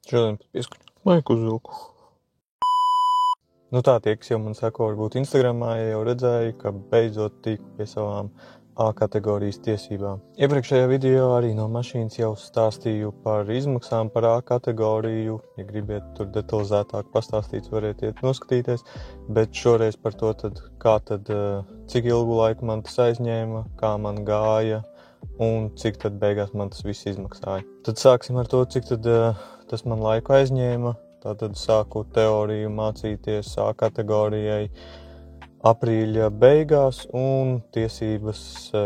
Šodien pat pieskaņu maiku uzvilku. Nu tā, tie, kas jau man sako, varbūt Instagramā, jau redzēju, ka beidzot tiku pie savām A kategorijas tiesībām. Iepriekšējā video arī no mašīnas jau stāstīju par izmaksām par A kategoriju. Ja gribiet tur detalizētāk pastāstīt, variet iet noskatīties. Bet šoreiz par to, cik ilgu laiku man tas aizņēma, kā man gāja un cik tad beigās man tas viss izmaksāja. Tad sāksim ar to, cik tad tas man laiku aizņēma. Tātad sāku teoriju mācīties A kategorijai aprīļa beigās un tiesības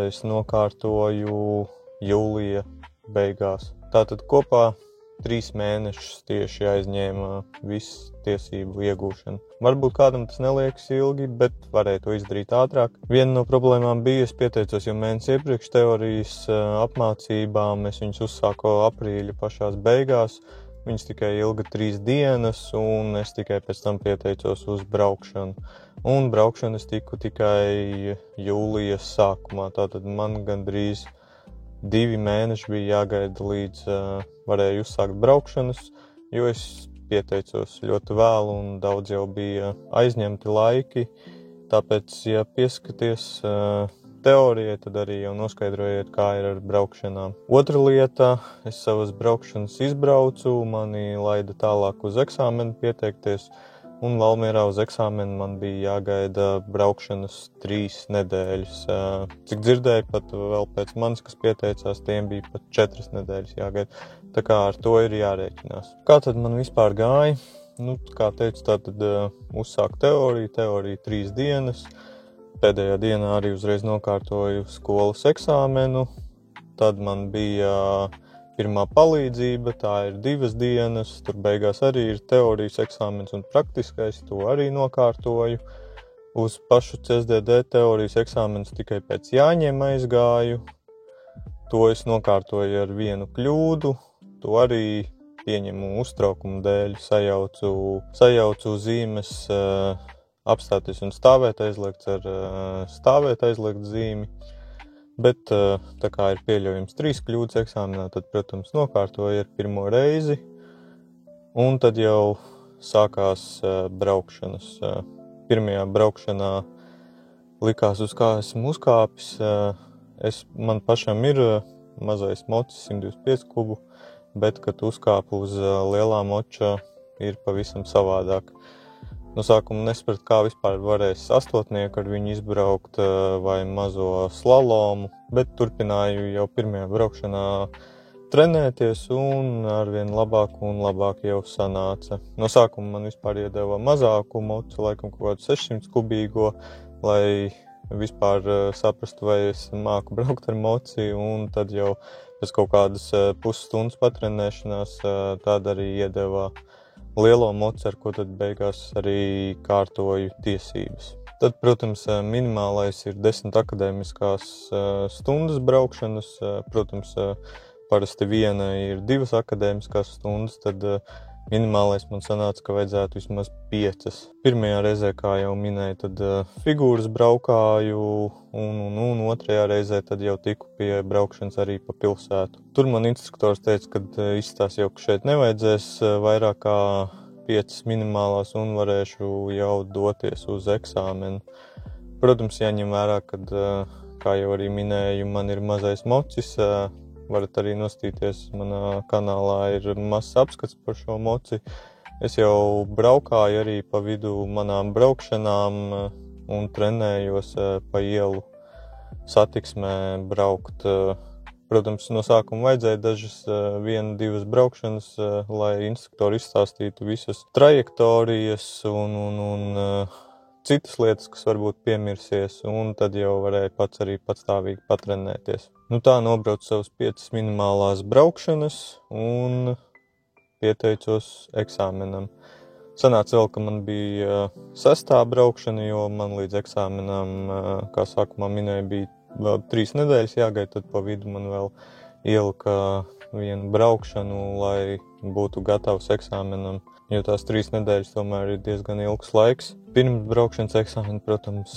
es nokārtoju jūlija beigās. Tātad kopā 3 mēnešus tieši aizņēma visu tiesību iegūšanu. Varbūt kādam tas neliekas ilgi, bet varēja to izdarīt ātrāk. Viena no problēmām bija, es pieteicos jau mēnesi iepriekš teorijas apmācībām, es viņus uzsāku aprīļa pašās beigās. Viņas tikai ilga 3 dienas, un es tikai pēc tam pieteicos uz braukšanu. Un braukšanu es tiku tikai jūlijas sākumā, tātad man gandrīz 2 mēneši bija jāgaida līdz varēju uzsākt braukšanas, jo es pieteicos ļoti vēlu un daudz jau bija aizņemti laiki. Tāpēc, ja pieskaties teorijai, tad arī jau noskaidrojiet, kā ir ar braukšanām. Otra lieta, es savas braukšanas izbraucu, mani laida tālāk uz eksāmenu pieteikties, un Valmierā uz eksāmenu man bija jāgaida braukšanas 3 nedēļas. Cik dzirdēju, pat vēl pēc manis, kas pieteicās, tiem bija pat 4 nedēļas jāgaida. Tā kā ar to ir jārēķinās. Kā tad man vispār gāja? Nu, kā teicu, tātad uzsāk teoriju 3 dienas. Pēdējā dienā arī uzreiz nokārtoju skolas eksāmenu. Tad man bija pirmā palīdzība, tā ir 2 dienas. Tur beigās arī ir teorijas eksāmens un praktiskais, to arī nokārtoju. Uz pašu CSDD teorijas eksāmens tikai pēc jāņem aizgāju. To es nokārtoju ar vienu kļūdu. To arī pieņemu uztraukumu dēļ, sajaucu zīmes apstāties un stāvēt aizliegts ar stāvēt aizliegt zīmi, bet tā kā ir pieļaujams 3 kļūdas eksāmenā, tad, protams, nokārtoju ar pirmo reizi, un tad jau sākās braukšanas. Pirmajā braukšanā likās, uz kā esmu uzkāpis. Man pašam ir mazais mocis 125 kubu, bet, kad uzkāpu uz lielā moča, ir pavisam savādāk. No sākuma nesapratu, kā vispār varēs astotnieku ar viņu izbraukt vai mazo slalomu, bet turpināju jau pirmajā braukšanā trenēties un arvien labāk un labāk jau sanāca. No sākuma man vispār iedeva mazāku moci, laikam kaut kādu 600 kubīgo, lai vispār saprastu, vai es māku braukt ar moci, un tad jau pēc kaut kādas pusstundas patrenēšanās tāda arī iedeva lielo moci, ar ko tad beigās arī kārtoju tiesības. Tad, protams, minimālais ir 10 akadēmiskās stundas braukšanas. Protams, parasti viena ir 2 akadēmiskās stundas, tad minimālais man sanāca, ka vajadzētu vismaz 5. Pirmajā reizē, kā jau minēju, tad figūras braukāju, un otrajā reizē tad jau tiku pie braukšanas arī pa pilsētu. Tur man instruktors teica, ka izstās jau, ka šeit nevajadzēs vairāk kā 5 minimālās un varēšu jau doties uz eksāmenu. Protams, jāņem vērā, kad, kā jau arī minēju, man ir mazais mocis. Varat arī nostīties, manā kanālā ir mazs apskats par šo moci. Es jau braukāju arī pa vidu manām braukšanām un trenējos pa ielu satiksmē braukt. Protams, no sākuma vajadzēja dažas 1-2 braukšanas, lai instruktori izstāstītu visas trajektorijas un citas lietas, kas varbūt piemirsies, un tad jau varēja pats arī patstāvīgi patrenēties. Nu tā, nobraucu savas 5 minimālās braukšanas un pieteicos eksāmenam. Sanāca vēl, ka man bija 6. braukšana, jo man līdz eksāmenam, kā sākumā minēju, bija vēl 3 nedēļas jāgaida, tad pa vidu man vēl ielika vienu braukšanu, lai būtu gatavs eksāmenam, jo tās 3 nedēļas tomēr ir diezgan ilgs laiks. Pirms braukšanas eksāmena, protams,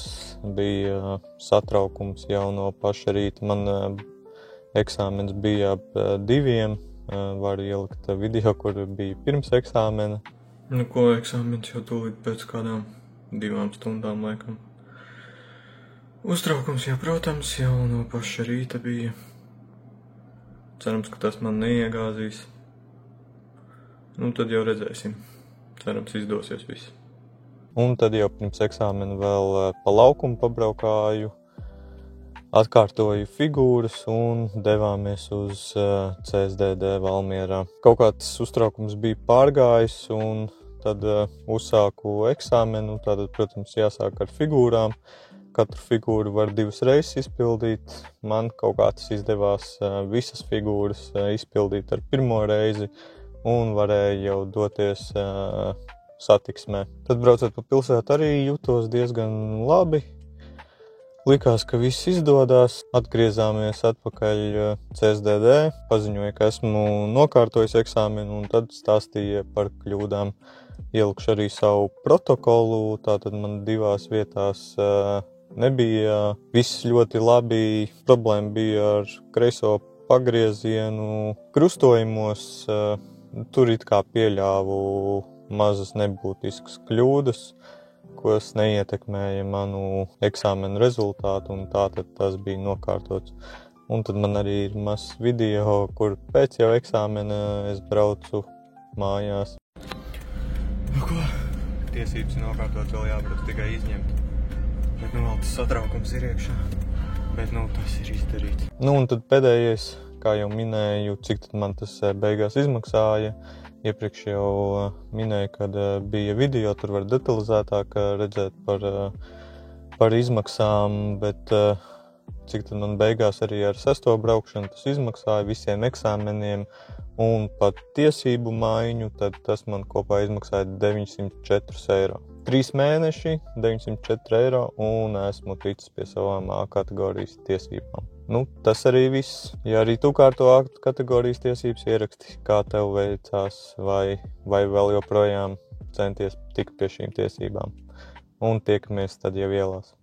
bija satraukums jau no paša rīta. Man eksāmens bija ap 2, varu ielikt video, kur bija pirms eksāmena. Nu ko, eksāmens jau tūlīt pēc kādām 2 stundām, laikam. Uztraukums, jā, protams, jau no paša rīta bija. Cerams, ka tas man neiegāzīs. Nu, tad jau redzēsim. Cerams, izdosies viss. Un tad jau pirms eksāmena vēl pa laukumu pabraukāju, atkārtoju figūras un devāmies uz CSDD Valmierā. Kaut kāds uztraukums bija pārgājis un tad uzsāku eksāmenu. Tātad, protams, jāsāk ar figūrām. Katru figūru var 2 reizes izpildīt. Man kaut kā tas izdevās visas figūras izpildīt ar 1. reizi un varēja jau doties satiksmē. Tad braucot pa pilsētu arī jutos diezgan labi. Likās, ka viss izdodās. Atgriezāmies atpakaļ CSDD, paziņoja, ka esmu nokārtojis eksāmenu un tad stāstīja par kļūdām. Ielikšu arī savu protokolu, tātad man 2 vietās nebija viss ļoti labi. Problēma bija ar kreiso pagriezienu krustojumos. Tur it kā pieļāvu mazas nebūtiskas kļūdas, kas neietekmēja manu eksāmenu rezultātu, un tātad tas bija nokārtots. Un tad man arī ir mazs video, kur pēc jau eksāmena es braucu mājās. Nu ko, tiesības nokārtot vēl jābrauc tikai izņemt. Bet nu vēl tas satraukums ir iekšā. Bet nu tas ir izdarīts. Nu un tad pēdējais, kā jau minēju, cik tad man tas beigās izmaksāja. Iepriekš jau minēju, kad bija video, tur var detalizētāk redzēt par izmaksām, bet cik tad man beigās arī ar 6. braukšanu tas izmaksāja visiem eksāmeniem un pat tiesību maiņu, tad tas man kopā izmaksāja 904 eiro. 3 mēneši, 904 eiro un esmu ticis pie savām A kategorijas tiesībām. Nu, tas arī viss. Ja arī tu kārto A kategorijas tiesības, ieraksti, kā tev veicās vai vēl joprojām centies tikt pie šīm tiesībām. Un tiekamies tad jau ielās.